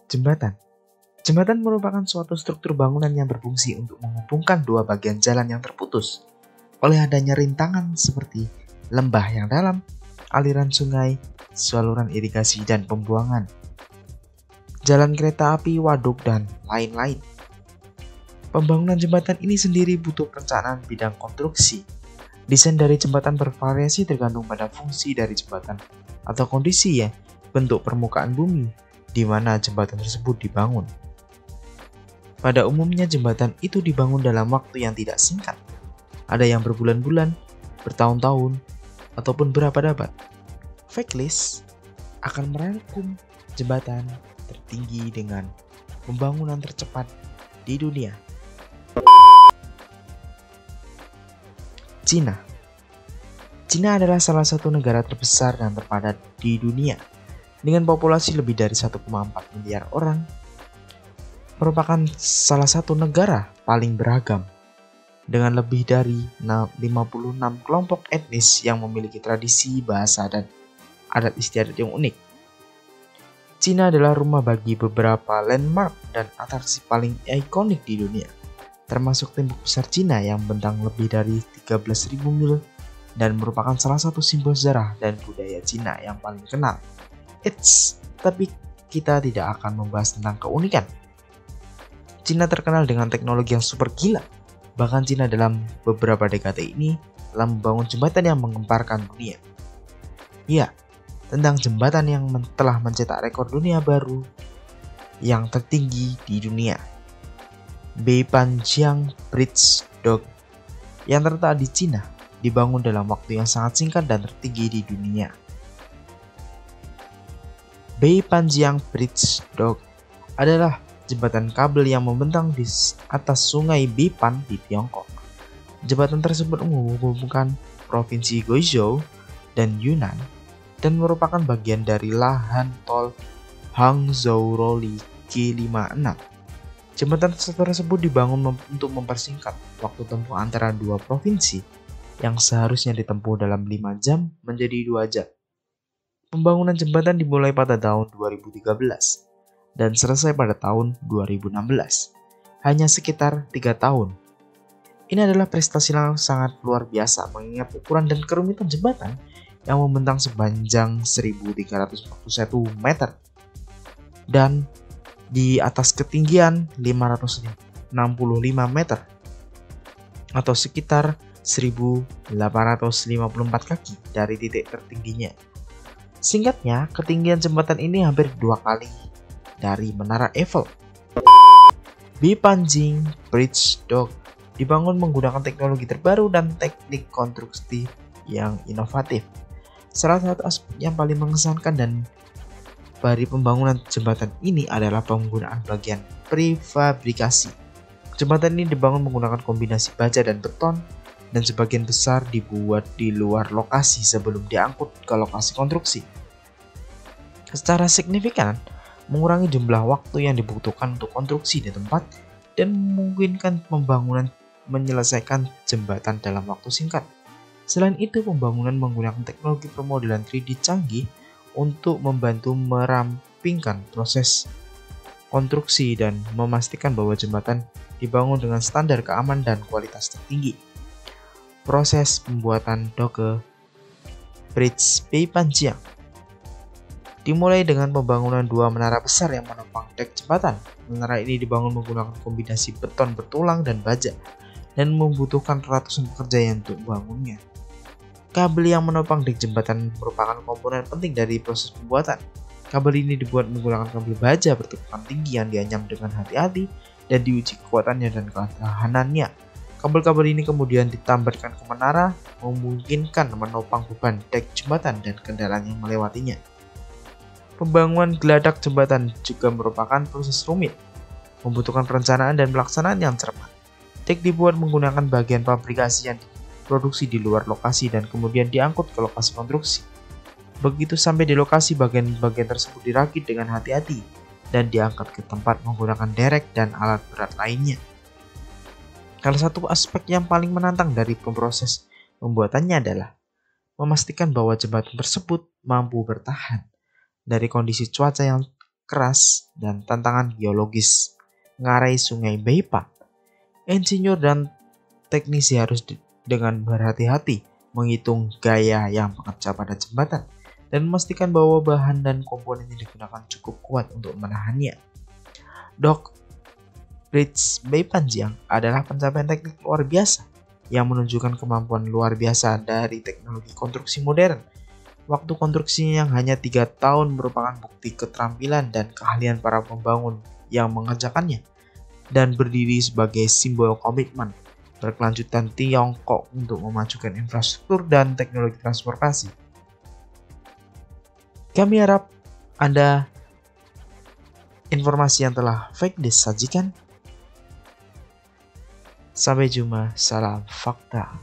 Jembatan. Jembatan merupakan suatu struktur bangunan yang berfungsi untuk menghubungkan dua bagian jalan yang terputus oleh adanya rintangan seperti lembah yang dalam, aliran sungai, saluran irigasi dan pembuangan, jalan kereta api, waduk, dan lain-lain. Pembangunan jembatan ini sendiri butuh perencanaan bidang konstruksi. Desain dari jembatan bervariasi tergantung pada fungsi dari jembatan atau kondisi ya, bentuk permukaan bumi di mana jembatan tersebut dibangun. Pada umumnya jembatan itu dibangun dalam waktu yang tidak singkat. Ada yang berbulan-bulan, bertahun-tahun, ataupun berabad-abad. Faklis akan merangkum jembatan tertinggi dengan pembangunan tercepat di dunia. Cina. Cina adalah salah satu negara terbesar dan terpadat di dunia dengan populasi lebih dari 1,4 miliar orang. Merupakan salah satu negara paling beragam dengan lebih dari 56 kelompok etnis yang memiliki tradisi, bahasa, dan adat istiadat yang unik. Cina adalah rumah bagi beberapa landmark dan atraksi paling ikonik di dunia, termasuk tembok besar Cina yang membentang lebih dari 13.000 mil dan merupakan salah satu simbol sejarah dan budaya Cina yang paling dikenal. Tapi kita tidak akan membahas tentang keunikan. Cina terkenal dengan teknologi yang super gila. Bahkan Cina dalam beberapa dekade ini telah membangun jembatan yang menggemparkan dunia. Ya, tentang jembatan yang telah mencetak rekor dunia baru yang tertinggi di dunia. Beipanjiang Bridge Dock yang terletak di Cina dibangun dalam waktu yang sangat singkat dan tertinggi di dunia. Beipanjiang Bridge Dock adalah jembatan kabel yang membentang di atas sungai Beipan di Tiongkok. Jembatan tersebut menghubungkan provinsi Guizhou dan Yunnan dan merupakan bagian dari lahan tol Hangzhou-Roli K56. Jembatan tersebut dibangun untuk mempersingkat waktu tempuh antara dua provinsi yang seharusnya ditempuh dalam 5 jam menjadi 2 jam. Pembangunan jembatan dimulai pada tahun 2013 dan selesai pada tahun 2016. Hanya sekitar 3 tahun. Ini adalah prestasi yang sangat luar biasa mengingat ukuran dan kerumitan jembatan yang membentang sepanjang 1.341 meter dan di atas ketinggian 565 meter atau sekitar 1.854 kaki dari titik tertingginya. Singkatnya, ketinggian jembatan ini hampir 2 kali dari Menara Eiffel. Beipanjiang Bridge Dock dibangun menggunakan teknologi terbaru dan teknik konstruksi yang inovatif. Salah satu aspek yang paling mengesankan dan dari pembangunan jembatan ini adalah penggunaan bagian prefabrikasi. Jembatan ini dibangun menggunakan kombinasi baja dan beton dan sebagian besar dibuat di luar lokasi sebelum diangkut ke lokasi konstruksi. Secara signifikan, mengurangi jumlah waktu yang dibutuhkan untuk konstruksi di tempat dan memungkinkan pembangunan menyelesaikan jembatan dalam waktu singkat. Selain itu, pembangunan menggunakan teknologi pemodelan 3D canggih untuk membantu merampingkan proses konstruksi dan memastikan bahwa jembatan dibangun dengan standar keamanan dan kualitas tertinggi. Proses pembuatan dock Bridge Beipanjiang dimulai dengan pembangunan 2 menara besar yang menopang dek jembatan. Menara ini dibangun menggunakan kombinasi beton bertulang dan baja dan membutuhkan ratusan pekerja untuk membangunnya. Kabel yang menopang dek jembatan merupakan komponen penting dari proses pembuatan. Kabel ini dibuat menggunakan kabel baja bertekukan tinggi yang dianyam dengan hati-hati dan diuji kekuatannya dan ketahanannya. Kabel-kabel ini kemudian ditambatkan ke menara, memungkinkan menopang beban dek jembatan dan kendaraan yang melewatinya. Pembangunan geladak jembatan juga merupakan proses rumit, membutuhkan perencanaan dan pelaksanaan yang cermat. Dek dibuat menggunakan bagian fabrikasi yang diproduksi di luar lokasi dan kemudian diangkut ke lokasi konstruksi. Begitu sampai di lokasi, bagian-bagian tersebut dirakit dengan hati-hati dan diangkat ke tempat menggunakan derek dan alat berat lainnya. Salah satu aspek yang paling menantang dari proses pembuatannya adalah memastikan bahwa jembatan tersebut mampu bertahan dari kondisi cuaca yang keras, dan tantangan geologis ngarai Sungai Beipat. Insinyur dan teknisi harus dengan berhati-hati menghitung gaya yang bekerja pada jembatan dan memastikan bahwa bahan dan komponen yang digunakan cukup kuat untuk menahannya. Dock Bridge Bay Panjang adalah pencapaian teknik luar biasa yang menunjukkan kemampuan luar biasa dari teknologi konstruksi modern. Waktu konstruksinya yang hanya 3 tahun merupakan bukti keterampilan dan keahlian para pembangun yang mengerjakannya dan berdiri sebagai simbol komitmen berkelanjutan Tiongkok untuk memajukan infrastruktur dan teknologi transportasi. Kami harap Anda informasi yang telah fake disajikan. Sampai jumpa, salam fakta.